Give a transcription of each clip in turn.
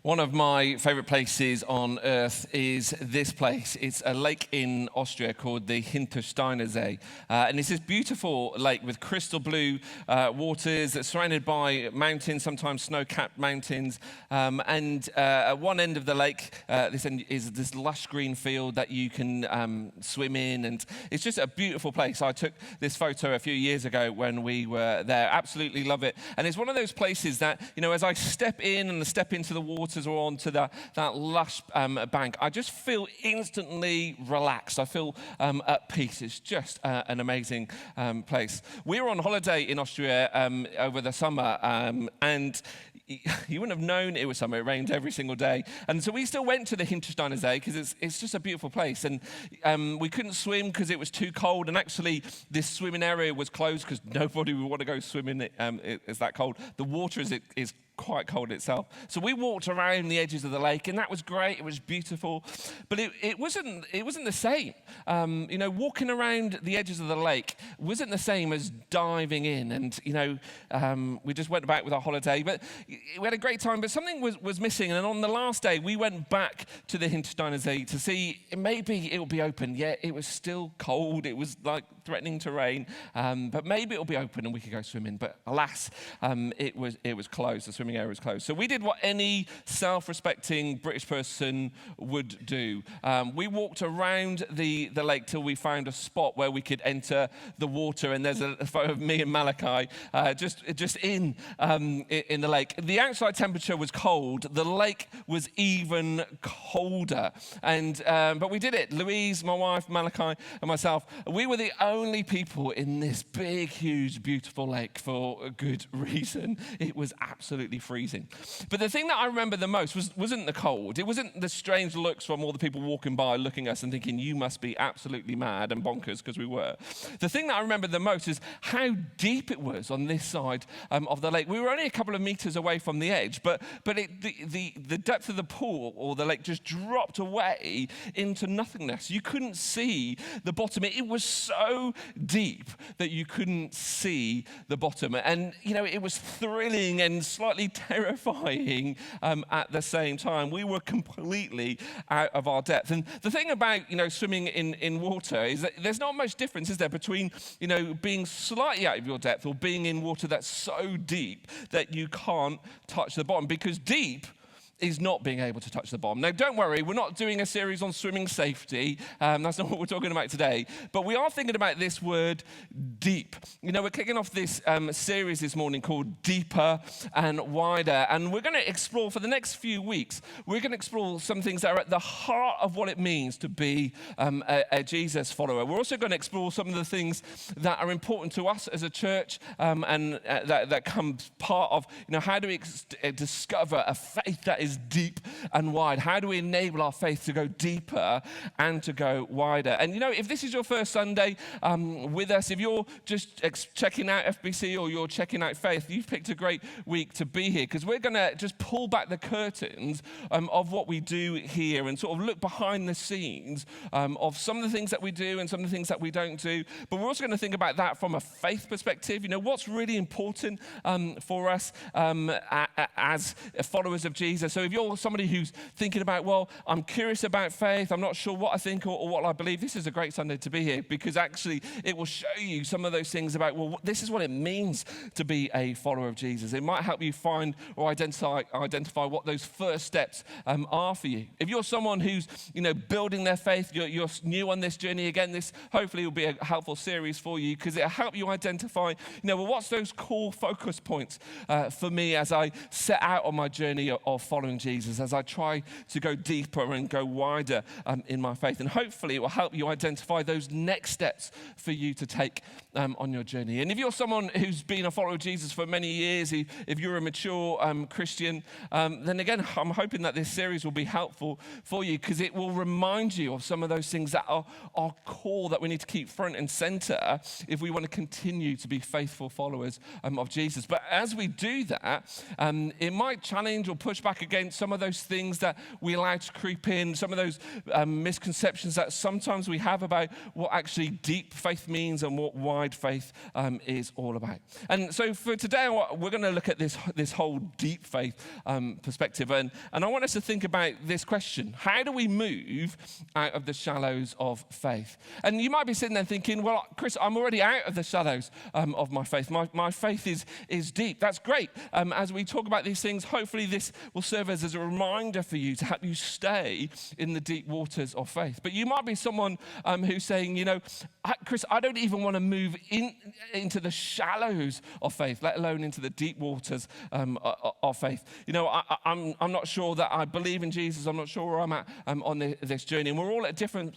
One of my favourite places on earth is this place. It's a lake in Austria called the Hintersteinersee. And it's this beautiful lake with crystal blue waters that's surrounded by mountains, sometimes snow-capped mountains. And at one end of the lake, this end is this lush green field that you can swim in. And it's just a beautiful place. I took this photo a few years ago when we were there. Absolutely love it. And it's one of those places that, as I step in and step into the water, or onto that lush bank, I just feel instantly relaxed. I feel at peace. It's just an amazing place. We were on holiday in Austria over the summer, and you wouldn't have known it was summer. It rained every single day. And so we still went to the Hintersteinersee because it's just a beautiful place. And we couldn't swim because it was too cold. And actually, this swimming area was closed because nobody would want to go swimming. It's that cold. The water is quite cold itself. So we walked around the edges of the lake, and that was great. It was beautiful, but it wasn't the same. Walking around the edges of the lake wasn't the same as diving in. And we just went back with our holiday, but we had a great time. But something was missing. And on the last day, we went back to the Hintersteinersee to see maybe it will be open. Yeah, it was still cold. It was like threatening to rain, but maybe it'll be open and we could go swimming. But alas, it was closed. The swimming area was closed. So we did what any self-respecting British person would do. We walked around the lake till we found a spot where we could enter the water. And there's a photo of me and Malachi just in the lake. The outside temperature was cold. The lake was even colder. But we did it. Louise, my wife, Malachi, and myself. We were the only people in this big, huge, beautiful lake for a good reason. It was absolutely freezing. But the thing that I remember the most wasn't the cold. It wasn't the strange looks from all the people walking by looking at us and thinking, you must be absolutely mad and bonkers, because we were. The thing that I remember the most is how deep it was on this side of the lake. We were only a couple of meters away from the edge, but the depth of the pool or the lake just dropped away into nothingness. You couldn't see the bottom. It was so deep that you couldn't see the bottom. And, it was thrilling and slightly terrifying at the same time. We were completely out of our depth. And the thing about, swimming in water is that there's not much difference, is there, between, being slightly out of your depth or being in water that's so deep that you can't touch the bottom, because deep is not being able to touch the bottom. Now, don't worry, we're not doing a series on swimming safety. That's not what we're talking about today. But we are thinking about this word, deep. We're kicking off this series this morning called Deeper and Wider. And we're going to explore, for the next few weeks, we're going to explore some things that are at the heart of what it means to be a Jesus follower. We're also going to explore some of the things that are important to us as a church, and that comes part of, how do we discover a faith that is deep and wide? How do we enable our faith to go deeper and to go wider? And if this is your first Sunday with us, if you're just checking out FBC or you're checking out Faith, you've picked a great week to be here, because we're going to just pull back the curtains of what we do here and sort of look behind the scenes of some of the things that we do and some of the things that we don't do. But we're also going to think about that from a faith perspective. What's really important for us as followers of Jesus. So if you're somebody who's thinking about, well, I'm curious about faith, I'm not sure what I think or what I believe, this is a great Sunday to be here, because actually it will show you some of those things about, well, this is what it means to be a follower of Jesus. It might help you find or identify what those first steps are for you. If you're someone who's, building their faith, you're new on this journey, again, this hopefully will be a helpful series for you, because it'll help you identify, what's those core focus points for me as I set out on my journey of following Jesus, as I try to go deeper and go wider in my faith. And hopefully it will help you identify those next steps for you to take on your journey. And if you're someone who's been a follower of Jesus for many years, if you're a mature Christian, then again, I'm hoping that this series will be helpful for you, because it will remind you of some of those things that are core that we need to keep front and center if we want to continue to be faithful followers of Jesus. But as we do that, it might challenge or push back against against some of those things that we allow to creep in, some of those misconceptions that sometimes we have about what actually deep faith means and what wide faith is all about. And so for today, we're going to look at this whole deep faith perspective. And I want us to think about this question: how do we move out of the shallows of faith? And you might be sitting there thinking, well, Chris, I'm already out of the shallows of my faith. My faith is deep. That's great. As we talk about these things, hopefully this will serve as a reminder for you to help you stay in the deep waters of faith. But you might be someone who's saying, Chris, I don't even want to move into the shallows of faith, let alone into the deep waters of faith. I'm not sure that I believe in Jesus. I'm not sure where I'm at on this journey. And we're all at different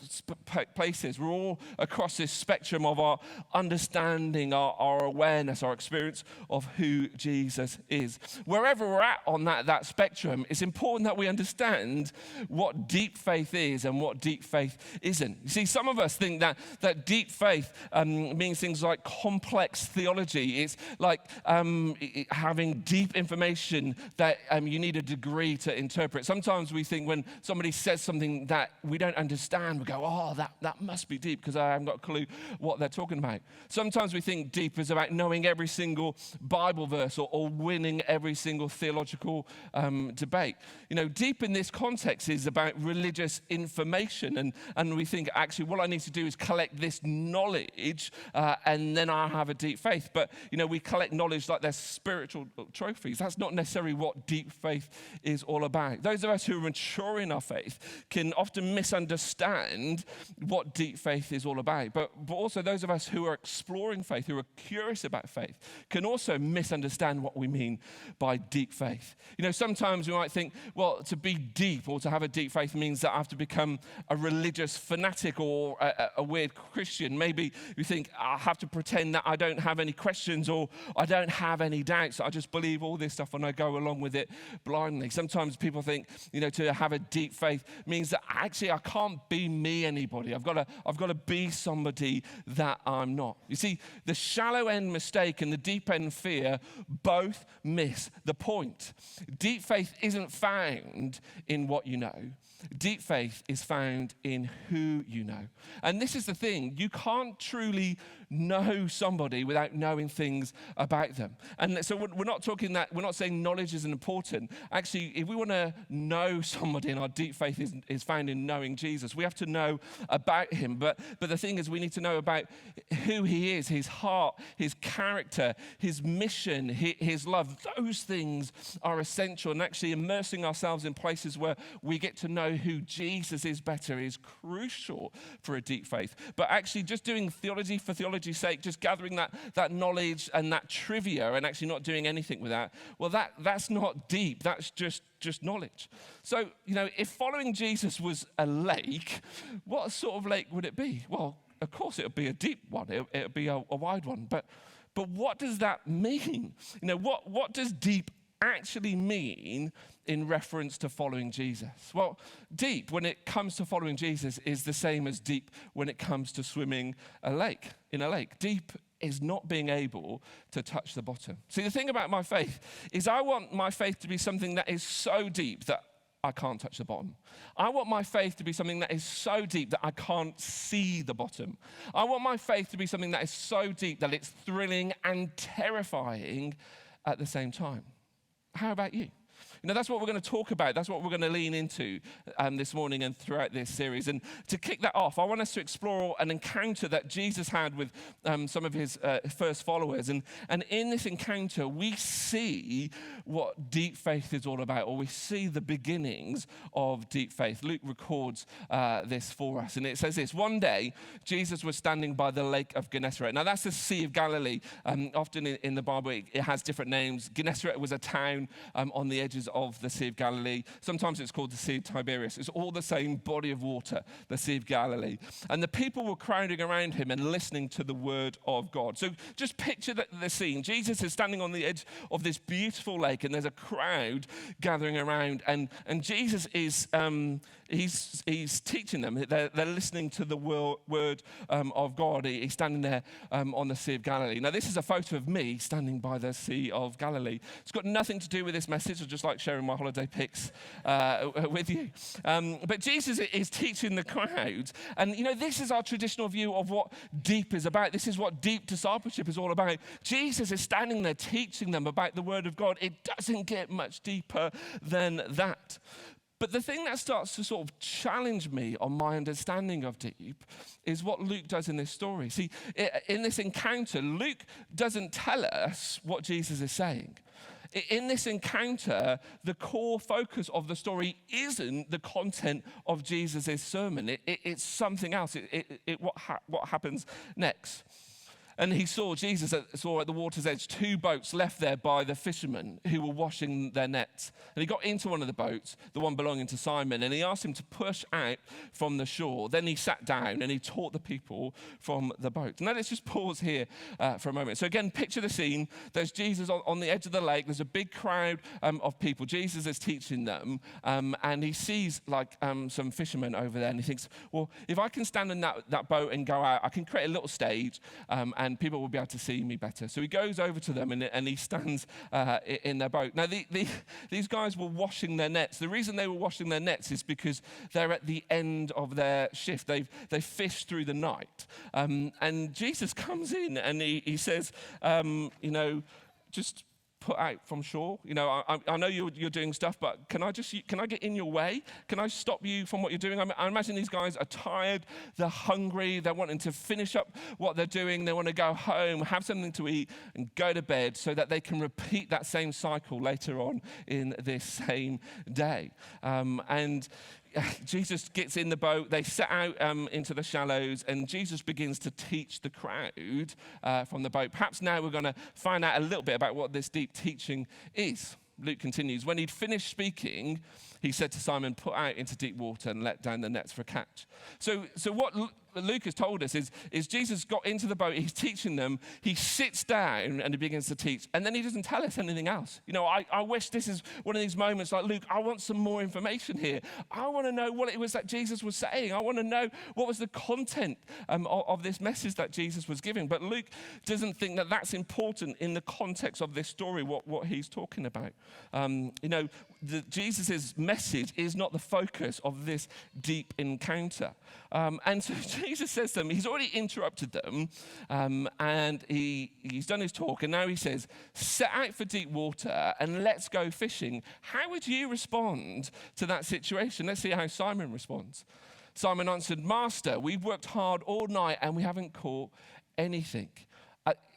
places. We're all across this spectrum of our understanding, our awareness, our experience of who Jesus is. Wherever we're at on that spectrum, it's important that we understand what deep faith is and what deep faith isn't. You see, some of us think that deep faith means things like complex theology. It's like having deep information that you need a degree to interpret. Sometimes we think when somebody says something that we don't understand, we go, oh, that must be deep because I haven't got a clue what they're talking about. Sometimes we think deep is about knowing every single Bible verse or winning every single theological debate. Deep in this context is about religious information, and we think actually what I need to do is collect this knowledge and then I have a deep faith. But we collect knowledge like they're spiritual trophies. That's not necessarily what deep faith is all about. Those of us who are mature in our faith can often misunderstand what deep faith is all about. But also those of us who are exploring faith, who are curious about faith, can also misunderstand what we mean by deep faith. Sometimes we might think, well, to be deep or to have a deep faith means that I have to become a religious fanatic or a weird Christian. Maybe you think I have to pretend that I don't have any questions or I don't have any doubts. I just believe all this stuff and I go along with it blindly. Sometimes people think, to have a deep faith means that actually I can't be me anybody. I've got to be somebody that I'm not. You see, the shallow end mistake and the deep end fear both miss the point. Deep faith isn't found in what you know. Deep faith is found in who you know. And this is the thing, you can't truly know somebody without knowing things about them. And so we're not saying knowledge isn't important. Actually, if we want to know somebody, and our deep faith is found in knowing Jesus, we have to know about him. But the thing is, we need to know about who he is, his heart, his character, his mission, his love. Those things are essential. And actually immersing ourselves in places where we get to know who Jesus is better is crucial for a deep faith. But actually just doing theology for theology's sake, just gathering that knowledge and that trivia and actually not doing anything with that, well, that's not deep. That's just knowledge. So, if following Jesus was a lake, what sort of lake would it be? Well, of course it would be a deep one. It would be a wide one. But what does that mean? What does deep actually mean in reference to following Jesus? Well, deep when it comes to following Jesus is the same as deep when it comes to swimming in a lake. Deep is not being able to touch the bottom. See, the thing about my faith is I want my faith to be something that is so deep that I can't touch the bottom. I want my faith to be something that is so deep that I can't see the bottom. I want my faith to be something that is so deep that it's thrilling and terrifying at the same time. How about you? That's what we're going to talk about. That's what we're going to lean into this morning and throughout this series. And to kick that off, I want us to explore an encounter that Jesus had with some of his first followers. And in this encounter, we see what deep faith is all about, or we see the beginnings of deep faith. Luke records this for us. And it says this: one day, Jesus was standing by the lake of Gennesaret. Now, that's the Sea of Galilee. Often in the Bible, it has different names. Gennesaret was a town on the edges of the Sea of Galilee. Sometimes it's called the Sea of Tiberias. It's all the same body of water, the Sea of Galilee. And the people were crowding around him and listening to the word of God. So just picture the scene. Jesus is standing on the edge of this beautiful lake, and there's a crowd gathering around, and Jesus is he's teaching them. They're listening to the word of God. He's standing there on the Sea of Galilee. Now, this is a photo of me standing by the Sea of Galilee. It's got nothing to do with this message. I'd just like sharing my holiday pics with you. But Jesus is teaching the crowd. And, this is our traditional view of what deep is about. This is what deep discipleship is all about. Jesus is standing there teaching them about the Word of God. It doesn't get much deeper than that. But the thing that starts to sort of challenge me on my understanding of deep is what Luke does in this story. See, in this encounter, Luke doesn't tell us what Jesus is saying. In this encounter, the core focus of the story isn't the content of Jesus' sermon. It's something else. What happens next. And Jesus saw at the water's edge 2 boats left there by the fishermen who were washing their nets. And he got into one of the boats, the one belonging to Simon, and he asked him to push out from the shore. Then he sat down and he taught the people from the boat. Now let's just pause here for a moment. So again, picture the scene. There's Jesus on the edge of the lake. There's a big crowd of people. Jesus is teaching them, and he sees some fishermen over there, and he thinks, well, if I can stand in that boat and go out, I can create a little stage, and people will be able to see me better. So he goes over to them and he stands in their boat. Now, these guys were washing their nets. The reason they were washing their nets is because they're at the end of their shift. They've fished through the night. And Jesus comes in and he says, just put out from shore. I know you're doing stuff, but can I get in your way? Can I stop you from what you're doing? I imagine these guys are tired, they're hungry, they're wanting to finish up what they're doing, they want to go home, have something to eat, and go to bed so that they can repeat that same cycle later on in this same day. And Jesus gets in the boat, they set out into the shallows, and Jesus begins to teach the crowd from the boat. Perhaps now we're going to find out a little bit about what this deep teaching is. Luke continues, when he'd finished speaking, he said to Simon, put out into deep water and let down the nets for a catch. So what Luke has told us is Jesus got into the boat, he's teaching them, he sits down and he begins to teach, and then he doesn't tell us anything else. I wish this is one of these moments like, Luke, I want some more information here. I want to know what it was that Jesus was saying. I want to know what was the content of this message that Jesus was giving. But Luke doesn't think that that's important in the context of this story, what he's talking about. Jesus' message is not the focus of this deep encounter. And so Jesus says to them, he's already interrupted them, and he's done his talk, and now he says, set out for deep water and let's go fishing. How would you respond to that situation? Let's see how Simon responds. Simon answered, Master, we've worked hard all night and we haven't caught anything.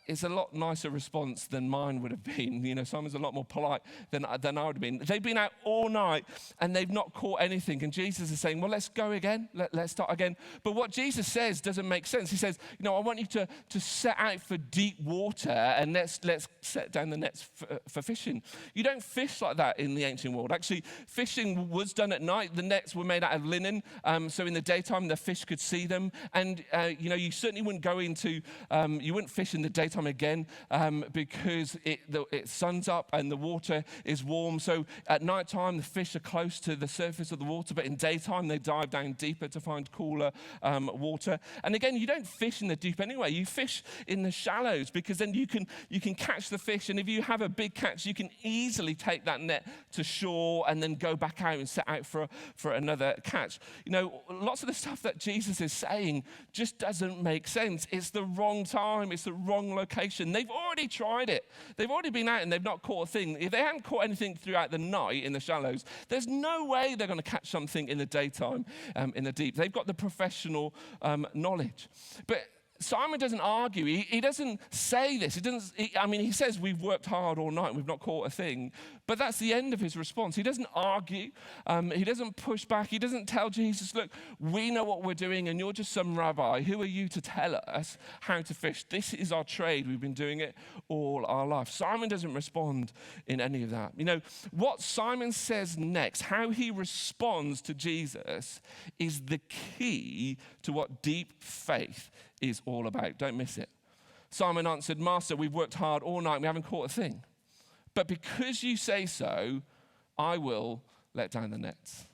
It's a lot nicer response than mine would have been. Simon's a lot more polite than I would have been. They've been out all night and they've not caught anything. And Jesus is saying, well, let's go again. Let's start again. But what Jesus says doesn't make sense. He says, I want you to set out for deep water and let's set down the nets for fishing. You don't fish like that in the ancient world. Actually, fishing was done at night. The nets were made out of linen. So in the daytime, the fish could see them. And, you certainly wouldn't go into, you wouldn't fish in the daytime again because it sun's up and the water is warm. So at night time, the fish are close to the surface of the water, but in daytime, they dive down deeper to find cooler water. And again, you don't fish in the deep anyway. You fish in the shallows because then you can catch the fish. And if you have a big catch, you can easily take that net to shore and then go back out and set out for another catch. Lots of the stuff that Jesus is saying just doesn't make sense. It's the wrong time. It's the wrong location. They've already tried it. They've already been out and they've not caught a thing. If they hadn't caught anything throughout the night in the shallows, there's no way they're going to catch something in the daytime in the deep. They've got the professional knowledge. But Simon doesn't argue. He doesn't say this. He says we've worked hard all night and we've not caught a thing. But that's the end of his response. He doesn't argue. He doesn't push back. He doesn't tell Jesus, look, we know what we're doing and you're just some rabbi. Who are you to tell us how to fish? This is our trade. We've been doing it all our life. Simon doesn't respond in any of that. What Simon says next, how he responds to Jesus, is the key to what deep faith is all about. Don't miss it. Simon answered, Master, we've worked hard all night and we haven't caught a thing. But because you say so, I will let down the nets.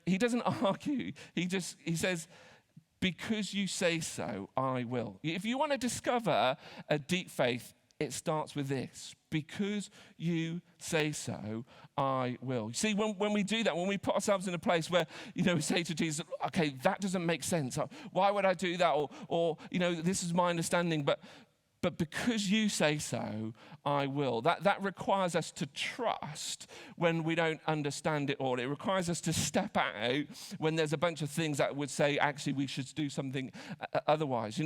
He doesn't argue. He says, because you say so, I will. If you want to discover a deep faith, it starts with this: because you say so, I will. You see, when we do that, when we put ourselves in a place where, we say to Jesus, okay, that doesn't make sense. Why would I do that? Or this is my understanding, but because you say so, I will. That requires us to trust when we don't understand it all. It requires us to step out when there's a bunch of things that would say, actually, we should do something otherwise.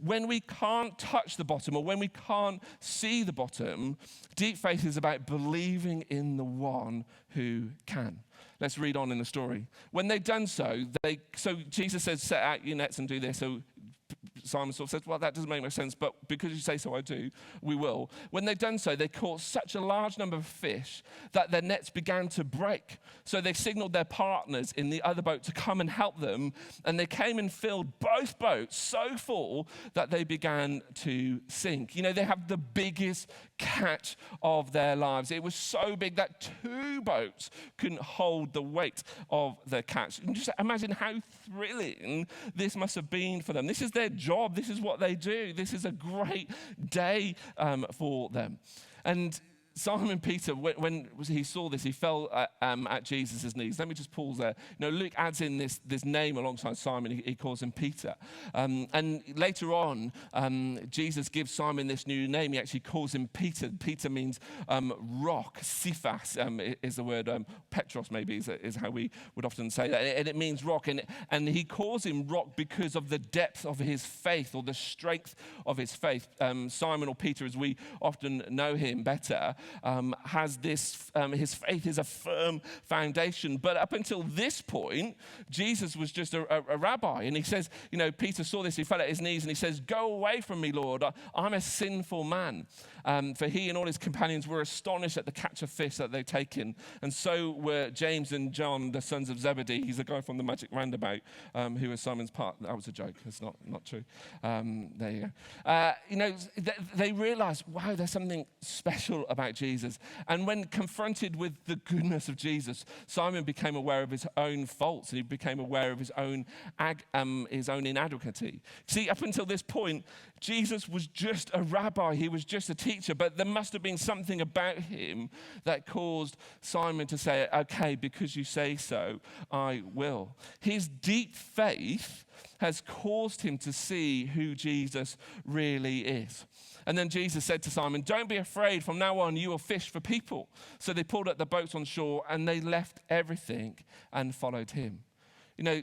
When we can't touch the bottom, or when we can't see the bottom, deep faith is about believing in the one who can. Let's read on in the story. When they'd done so, Jesus says, set out your nets and do this. So Simon sort of says, well, that doesn't make much sense, but because you say so, I do, we will. When they'd done so, they caught such a large number of fish that their nets began to break. So they signaled their partners in the other boat to come and help them, and they came and filled both boats so full that they began to sink. They have the biggest catch of their lives. It was so big that 2 boats couldn't hold the weight of the catch. And just imagine how thrilling this must have been for them. This is their job. This is what they do. This is a great day for them. And Simon Peter, when he saw this, he fell at Jesus' knees. Let me just pause there. Luke adds in this name alongside Simon. He calls him Peter. And later on, Jesus gives Simon this new name. He actually calls him Peter. Peter means rock. Cephas is the word. Petros maybe is how we would often say that. And it means rock. And he calls him rock because of the depth of his faith, or the strength of his faith. Simon, or Peter as we often know him better, has this, his faith is a firm foundation. But up until this point, Jesus was just a rabbi. And he says, Peter saw this, he fell at his knees and he says, go away from me, Lord, I'm a sinful man. For he and all his companions were astonished at the catch of fish that they'd taken. And so were James and John, the sons of Zebedee. He's a guy from the Magic Roundabout who was Simon's partner. That was a joke. It's not true. There you go. They realized, wow, there's something special about Jesus. And when confronted with the goodness of Jesus, Simon became aware of his own faults, and he became aware of his own inadequacy. See, up until this point, Jesus was just a rabbi. He was just a teacher, but there must have been something about him that caused Simon to say, okay, because you say so, I will. His deep faith has caused him to see who Jesus really is. And then Jesus said to Simon, don't be afraid. From now on, you will fish for people. So they pulled up the boats on shore and they left everything and followed him.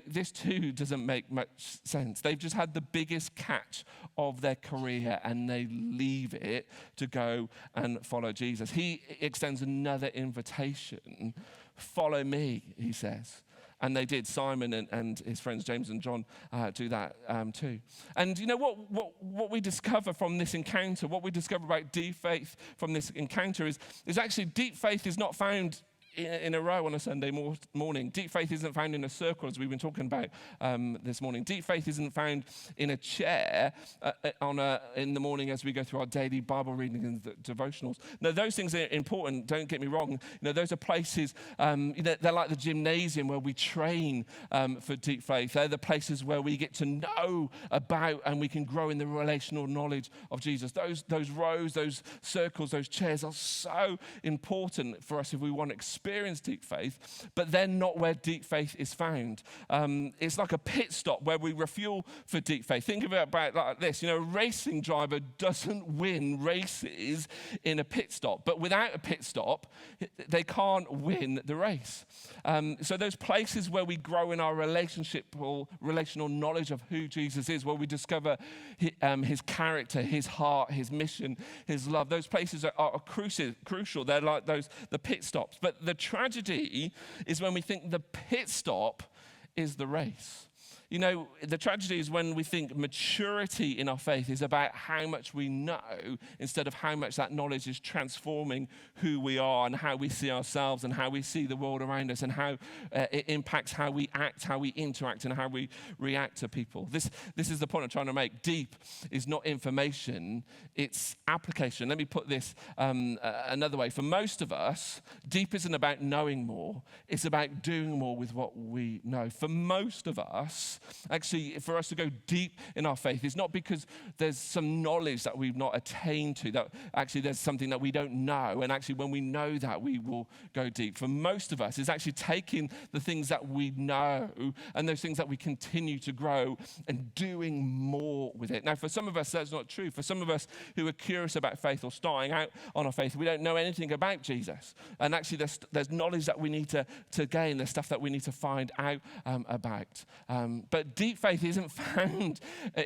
This too doesn't make much sense. They've just had the biggest catch of their career and they leave it to go and follow Jesus. He extends another invitation. Follow me, he says. And they did. Simon and his friends James and John do that too. And what we discover from this encounter, what we discover about deep faith from this encounter is actually deep faith is not found in a row on a Sunday morning. Deep faith isn't found in a circle, as we've been talking about this morning. Deep faith isn't found in a chair in the morning as we go through our daily Bible reading and devotionals. No, those things are important, don't get me wrong. Those are places, they're like the gymnasium where we train for deep faith. They're the places where we get to know about and we can grow in the relational knowledge of Jesus. Those rows, those circles, those chairs are so important for us if we want to experience deep faith, but they're not where deep faith is found. It's like a pit stop where we refuel for deep faith. Think of it about like this. A racing driver doesn't win races in a pit stop, but without a pit stop, they can't win the race. So those places where we grow in our relationship or relational knowledge of who Jesus is, where we discover his character, his heart, his mission, his love, those places are crucial. They're like the pit stops. But the tragedy is when we think the pit stop is the race. The tragedy is when we think maturity in our faith is about how much we know instead of how much that knowledge is transforming who we are and how we see ourselves and how we see the world around us and how it impacts how we act, how we interact, and how we react to people. This is the point I'm trying to make. Deep is not information, it's application. Let me put this another way. For most of us, deep isn't about knowing more, it's about doing more with what we know. For most of us, actually, for us to go deep in our faith is not because there's some knowledge that we've not attained to, that actually there's something that we don't know. And actually, when we know that, we will go deep. For most of us, it's actually taking the things that we know and those things that we continue to grow and doing more with it. Now, for some of us, that's not true. For some of us who are curious about faith or starting out on our faith, we don't know anything about Jesus. And actually, there's knowledge that we need to gain. There's stuff that we need to find out about. But deep faith isn't found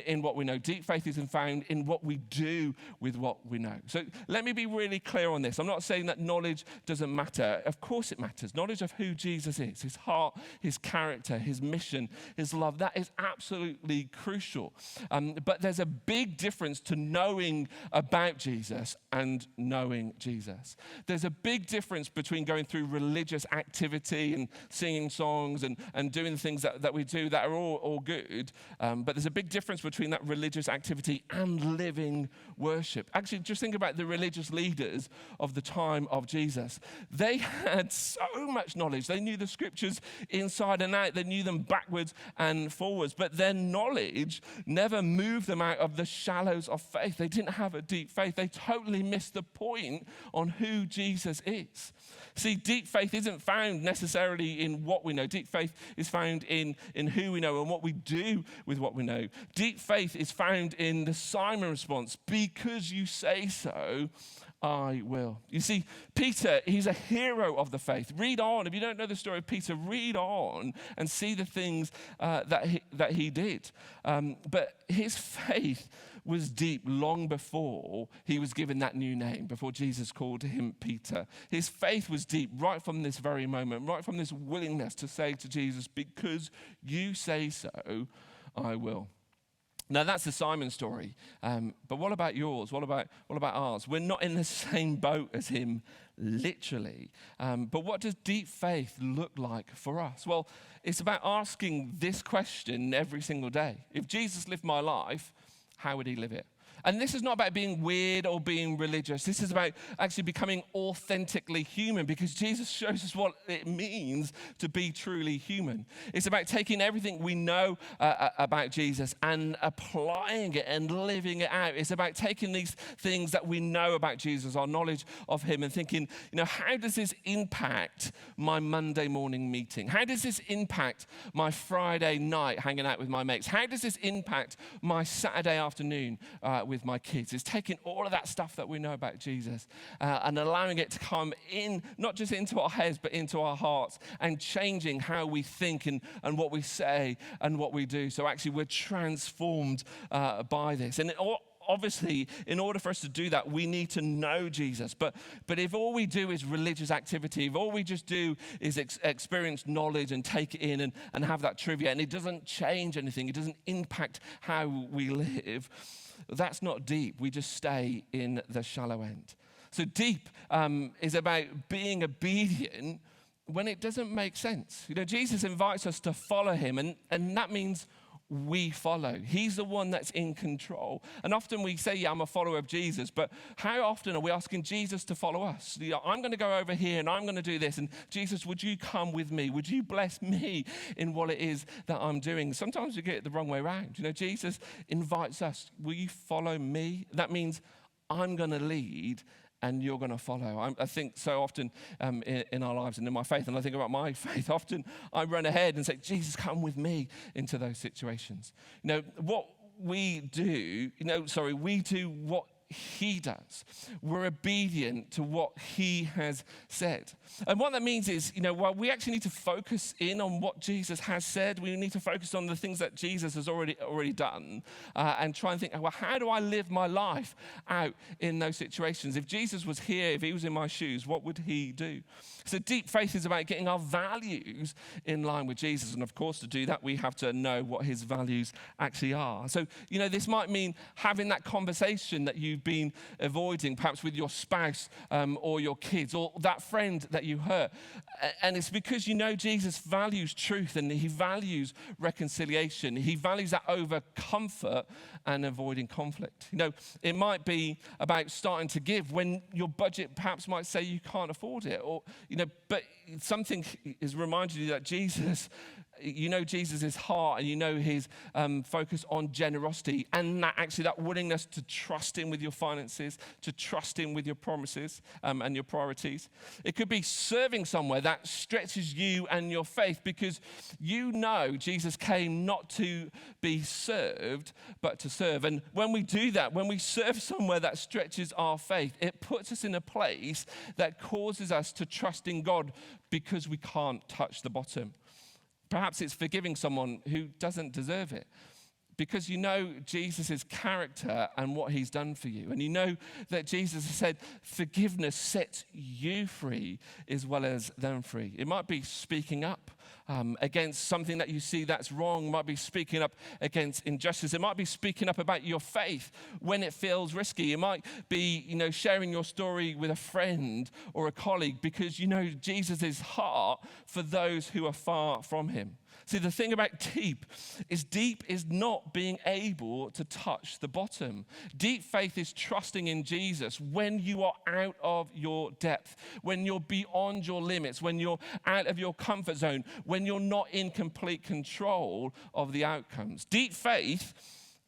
in what we know. Deep faith isn't found in what we do with what we know. So let me be really clear on this. I'm not saying that knowledge doesn't matter. Of course it matters. Knowledge of who Jesus is, his heart, his character, his mission, his love, that is absolutely crucial. But there's a big difference to knowing about Jesus and knowing Jesus. There's a big difference between going through religious activity and singing songs and doing the things that we do that are all good. But there's a big difference between that religious activity and living worship. Actually, just think about the religious leaders of the time of Jesus. They had so much knowledge. They knew the scriptures inside and out. They knew them backwards and forwards. But their knowledge never moved them out of the shallows of faith. They didn't have a deep faith. They totally missed the point on who Jesus is. See, deep faith isn't found necessarily in what we know. Deep faith is found in who we know and what we do with what we know. Deep faith is found in the Simon response, because you say so, I will. You see, Peter, he's a hero of the faith. Read on. If you don't know the story of Peter, read on and see the things that he did. But his faith was deep long before he was given that new name, before Jesus called him Peter. His faith was deep right from this very moment, right from this willingness to say to Jesus, because you say so, I will. Now, that's the Simon story. But what about yours? What about ours? We're not in the same boat as him, literally. But what does deep faith look like for us? Well, it's about asking this question every single day. If Jesus lived my life, how would he live it? And this is not about being weird or being religious. This is about actually becoming authentically human, because Jesus shows us what it means to be truly human. It's about taking everything we know about Jesus and applying it and living it out. It's about taking these things that we know about Jesus, our knowledge of him, and thinking, how does this impact my Monday morning meeting? How does this impact my Friday night hanging out with my mates? How does this impact my Saturday afternoon with my kids? Is taking all of that stuff that we know about Jesus and allowing it to come in, not just into our heads, but into our hearts, and changing how we think and what we say and what we do. So actually we're transformed by this. And obviously, in order for us to do that, we need to know Jesus. But if all we do is religious activity, if all we just do is experience knowledge and take it in and have that trivia, and it doesn't change anything, it doesn't impact how we live, that's not deep. We just stay in the shallow end. So deep is about being obedient when it doesn't make sense. Jesus invites us to follow him, and that means we follow. He's the one that's in control. And often we say, I'm a follower of Jesus, but how often are we asking Jesus to follow us? I'm going to go over here and I'm going to do this, and Jesus, would you come with me? Would you bless me in what it is that I'm doing? Sometimes we get it the wrong way around. Jesus invites us, will you follow me? That means I'm going to lead and you're going to follow. I think so often in our lives and in my faith, and I think about my faith, often I run ahead and say, Jesus, come with me into those situations. What we do, we do what he does. We're obedient to what he has said. And what that means is, while we actually need to focus in on what Jesus has said, we need to focus on the things that Jesus has already done and try and think, well, how do I live my life out in those situations? If Jesus was here, if he was in my shoes, what would he do? So deep faith is about getting our values in line with Jesus. And of course, to do that, we have to know what his values actually are. So, this might mean having that conversation that you've been avoiding, perhaps with your spouse or your kids, or that friend that you hurt. And it's because you know Jesus values truth and he values reconciliation. He values that over comfort and avoiding conflict. You know, it might be about starting to give when your budget perhaps might say you can't afford it, or, you know, but something is reminding you that Jesus, you know Jesus' heart and you know his focus on generosity and that willingness to trust him with your finances, to trust him with your promises and your priorities. It could be serving somewhere that stretches you and your faith because you know Jesus came not to be served, but to serve. And when we do that, when we serve somewhere that stretches our faith, it puts us in a place that causes us to trust in God because we can't touch the bottom. Perhaps it's forgiving someone who doesn't deserve it because you know Jesus' character and what he's done for you. And you know that Jesus has said forgiveness sets you free as well as them free. It might be speaking up against something that you see that's wrong. It might be speaking up against injustice. It might be speaking up about your faith when it feels risky. It might be, you know, sharing your story with a friend or a colleague because you know Jesus' heart for those who are far from him. See, the thing about deep is not being able to touch the bottom. Deep faith is trusting in Jesus when you are out of your depth, when you're beyond your limits, when you're out of your comfort zone, when you're not in complete control of the outcomes. Deep faith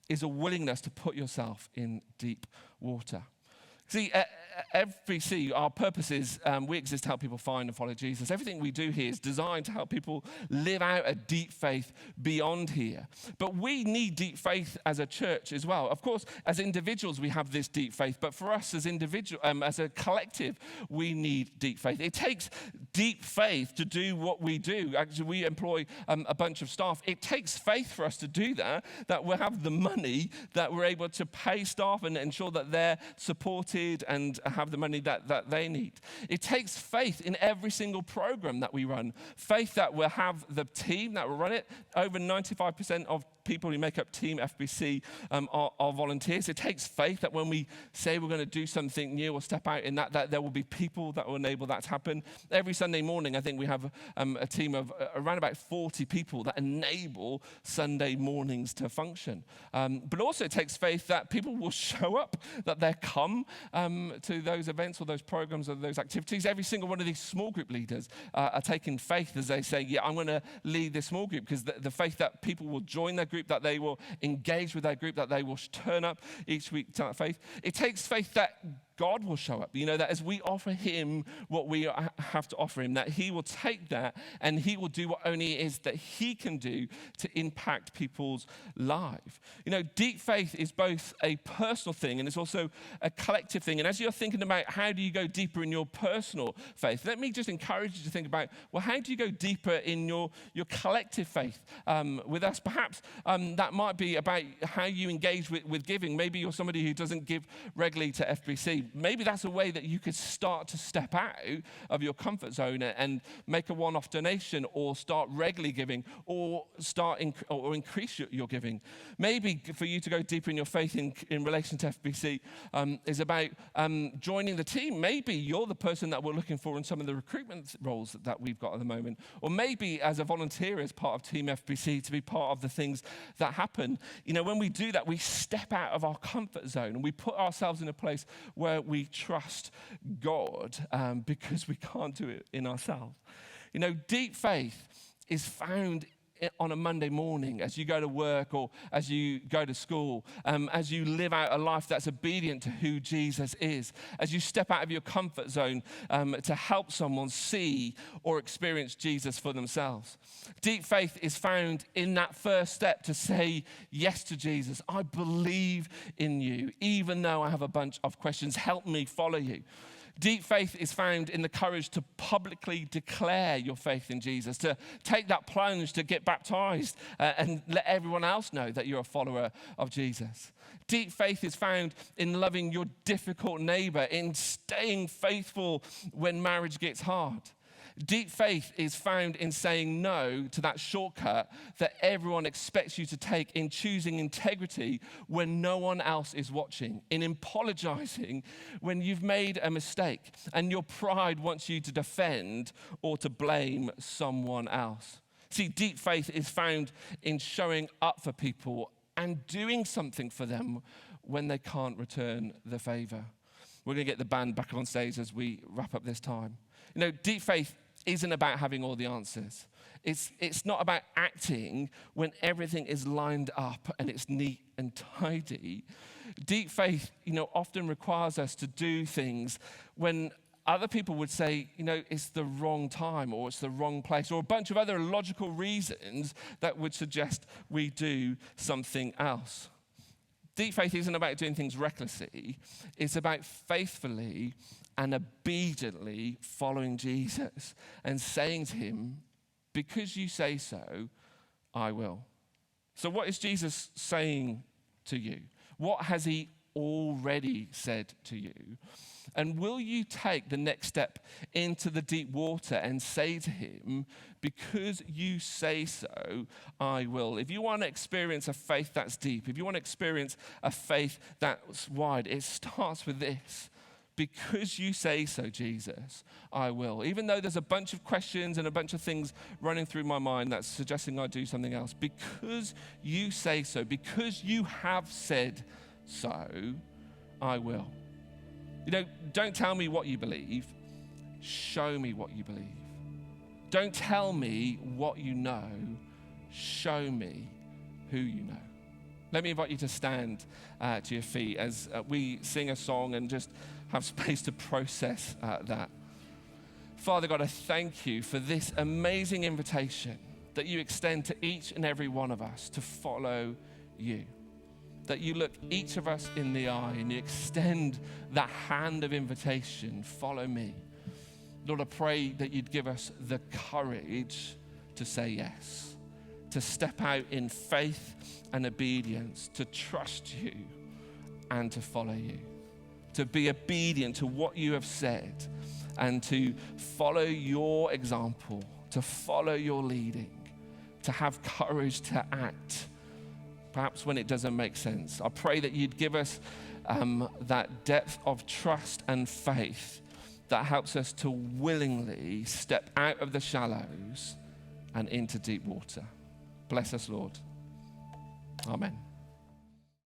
is a willingness to put yourself in deep water. See, at FBC, our purpose is we exist to help people find and follow Jesus. Everything we do here is designed to help people live out a deep faith beyond here. But we need deep faith as a church as well. Of course, as individuals, we have this deep faith. But for us as as a collective, we need deep faith. It takes deep faith to do what we do. Actually, we employ a bunch of staff. It takes faith for us to do that we'll have the money, that we're able to pay staff and ensure that they're supported and have the money that they need. It takes faith in every single program that we run. Faith that we'll have the team that will run it. Over 95% of people who make up Team FBC are volunteers. It takes faith that when we say we're going to do something new or step out in that there will be people that will enable that to happen. Every Sunday morning, I think we have a team of around about 40 people that enable Sunday mornings to function. But also it takes faith that people will show up, that they come to those events or those programs or those activities. Every single one of these small group leaders are taking faith as they say, yeah, I'm going to lead this small group, because the faith that people will join their group, that they will engage with their group, that they will turn up each week to that faith. It takes faith that God will show up, you know, that as we offer him what we have to offer him, that he will take that and he will do what only it is that he can do to impact people's lives. You know, deep faith is both a personal thing and it's also a collective thing. And as you're thinking about how do you go deeper in your personal faith, let me just encourage you to think about, well, how do you go deeper in your collective faith with us? Perhaps that might be about how you engage with giving. Maybe you're somebody who doesn't give regularly to FBC. Maybe that's a way that you could start to step out of your comfort zone and make a one-off donation, or start regularly giving, or or increase your giving. Maybe for you to go deeper in your faith in relation to FBC is about joining the team. Maybe you're the person that we're looking for in some of the recruitment roles that we've got at the moment. Or maybe as a volunteer, as part of Team FBC, to be part of the things that happen. You know, when we do that, we step out of our comfort zone and we put ourselves in a place where we trust God because we can't do it in ourselves. You know, deep faith is found on a Monday morning as you go to work or as you go to school, as you live out a life that's obedient to who Jesus is, as you step out of your comfort zone to help someone see or experience Jesus for themselves. Deep faith is found in that first step to say yes to Jesus. I believe in you, even though I have a bunch of questions. Help me follow you. Deep faith is found in the courage to publicly declare your faith in Jesus, to take that plunge, to get baptized and let everyone else know that you're a follower of Jesus. Deep faith is found in loving your difficult neighbor, in staying faithful when marriage gets hard. Deep faith is found in saying no to that shortcut that everyone expects you to take, in choosing integrity when no one else is watching, in apologizing when you've made a mistake and your pride wants you to defend or to blame someone else. See, deep faith is found in showing up for people and doing something for them when they can't return the favor. We're going to get the band back on stage as we wrap up this time. You know, deep faith isn't about having all the answers. It's not about acting when everything is lined up and it's neat and tidy. Deep faith, often requires us to do things when other people would say, it's the wrong time or it's the wrong place, or a bunch of other logical reasons that would suggest we do something else. Deep faith isn't about doing things recklessly. It's about faithfully and obediently following Jesus and saying to him, because you say so, I will. So what is Jesus saying to you? What has he already said to you? And will you take the next step into the deep water and say to him, because you say so, I will? If you want to experience a faith that's deep, if you want to experience a faith that's wide, it starts with this. Because you say so, Jesus, I will. Even though there's a bunch of questions and a bunch of things running through my mind that's suggesting I do something else, because you say so, because you have said so, I will. Don't tell me what you believe. Show me what you believe. Don't tell me what you know. Show me who you know. Let me invite you to stand to your feet as we sing a song and just have space to process that. Father God, I thank you for this amazing invitation that you extend to each and every one of us to follow you. That you look each of us in the eye and you extend that hand of invitation, follow me. Lord, I pray that you'd give us the courage to say yes, to step out in faith and obedience, to trust you and to follow you, to be obedient to what you have said and to follow your example, to follow your leading, to have courage to act, perhaps when it doesn't make sense. I pray that you'd give us that depth of trust and faith that helps us to willingly step out of the shallows and into deep water. Bless us, Lord. Amen.